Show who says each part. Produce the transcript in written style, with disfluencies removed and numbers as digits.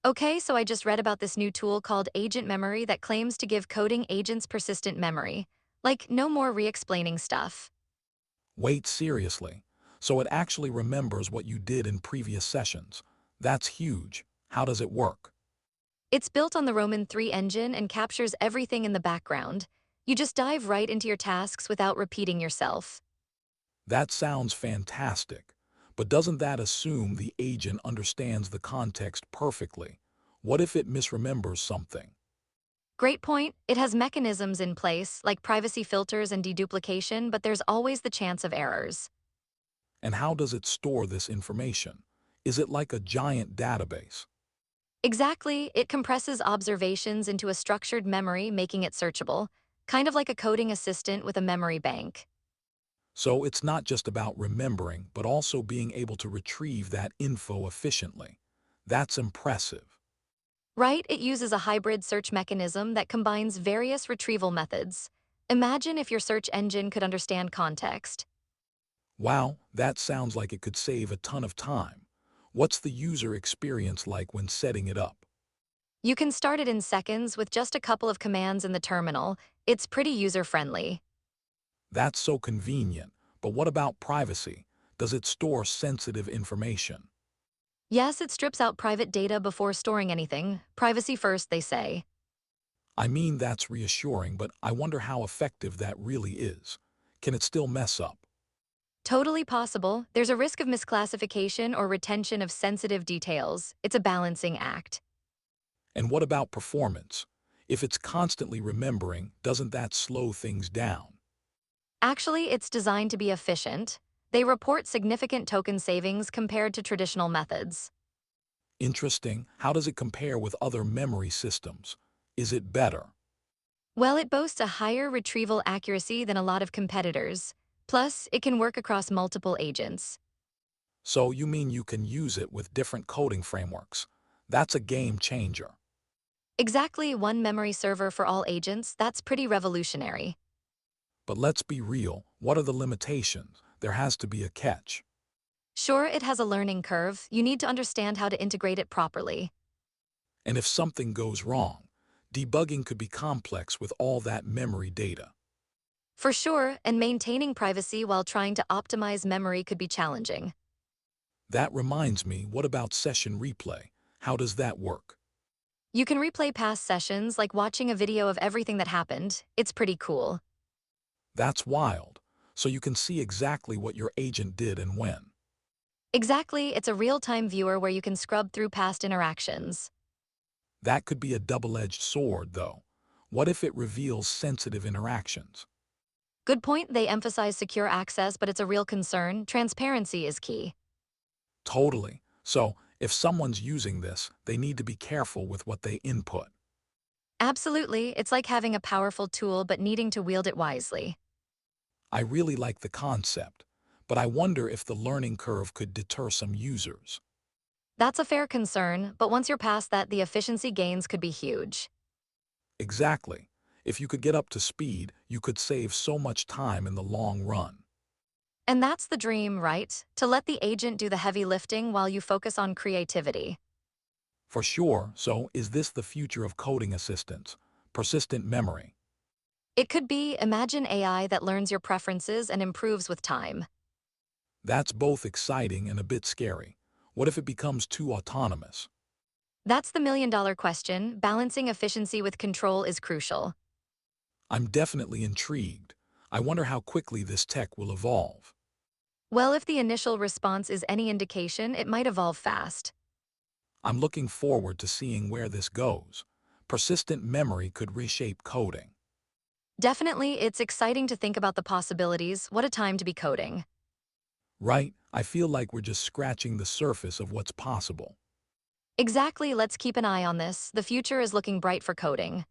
Speaker 1: Okay, so I just read about this new tool called Agent Memory that claims to give coding agents persistent memory. Like, no more re-explaining stuff.
Speaker 2: Wait, seriously. So it actually remembers what you did in previous sessions. That's huge. How does it work?
Speaker 1: It's built on the Roman 3 engine and captures everything in the background. You just dive right into your tasks without repeating yourself.
Speaker 2: That sounds fantastic. But doesn't that assume the agent understands the context perfectly? What if it misremembers something?
Speaker 1: Great point. It has mechanisms in place, like privacy filters and deduplication, but there's always the chance of errors.
Speaker 2: And how does it store this information? Is it like a giant database?
Speaker 1: Exactly, it compresses observations into a structured memory, making it searchable, kind of like a coding assistant with a memory bank.
Speaker 2: So it's not just about remembering, but also being able to retrieve that info efficiently. That's impressive.
Speaker 1: Right, it uses a hybrid search mechanism that combines various retrieval methods. Imagine if your search engine could understand context.
Speaker 2: Wow, that sounds like it could save a ton of time. What's the user experience like when setting it up?
Speaker 1: You can start it in seconds with just a couple of commands in the terminal. It's pretty user-friendly.
Speaker 2: That's so convenient. But what about privacy? Does it store sensitive information?
Speaker 1: Yes, it strips out private data before storing anything. Privacy first, they say.
Speaker 2: I mean, that's reassuring, but I wonder how effective that really is. Can it still mess up?
Speaker 1: Totally possible. There's a risk of misclassification or retention of sensitive details. It's a balancing act.
Speaker 2: And what about performance? If it's constantly remembering, doesn't that slow things down?
Speaker 1: Actually, it's designed to be efficient. They report significant token savings compared to traditional methods.
Speaker 2: Interesting. How does it compare with other memory systems? Is it better?
Speaker 1: Well, it boasts a higher retrieval accuracy than a lot of competitors. Plus, it can work across multiple agents.
Speaker 2: So you mean you can use it with different coding frameworks? That's a game changer.
Speaker 1: Exactly one memory server for all agents, that's pretty revolutionary.
Speaker 2: But let's be real, what are the limitations? There has to be a catch.
Speaker 1: Sure, it has a learning curve. You need to understand how to integrate it properly.
Speaker 2: And if something goes wrong, debugging could be complex with all that memory data.
Speaker 1: For sure, and maintaining privacy while trying to optimize memory could be challenging.
Speaker 2: That reminds me, what about session replay? How does that work?
Speaker 1: You can replay past sessions like watching a video of everything that happened. It's pretty cool.
Speaker 2: That's wild. So you can see exactly what your agent did and when.
Speaker 1: Exactly, it's a real-time viewer where you can scrub through past interactions.
Speaker 2: That could be a double-edged sword, though. What if it reveals sensitive interactions?
Speaker 1: Good point, they emphasize secure access, but it's a real concern. Transparency is key.
Speaker 2: Totally. So, if someone's using this, they need to be careful with what they input.
Speaker 1: Absolutely, it's like having a powerful tool but needing to wield it wisely.
Speaker 2: I really like the concept, but I wonder if the learning curve could deter some users.
Speaker 1: That's a fair concern, but once you're past that, the efficiency gains could be huge.
Speaker 2: Exactly. If you could get up to speed, you could save so much time in the long run.
Speaker 1: And that's the dream, right? To let the agent do the heavy lifting while you focus on creativity.
Speaker 2: For sure, so is this the future of coding assistants? Persistent memory.
Speaker 1: It could be imagine AI that learns your preferences and improves with time.
Speaker 2: That's both exciting and a bit scary. What if it becomes too autonomous?
Speaker 1: That's the million-dollar question. Balancing efficiency with control is crucial.
Speaker 2: I'm definitely intrigued. I wonder how quickly this tech will evolve.
Speaker 1: Well, if the initial response is any indication, it might evolve fast.
Speaker 2: I'm looking forward to seeing where this goes. Persistent memory could reshape coding.
Speaker 1: Definitely, it's exciting to think about the possibilities. What a time to be coding.
Speaker 2: Right? I feel like we're just scratching the surface of what's possible.
Speaker 1: Exactly, let's keep an eye on this. The future is looking bright for coding.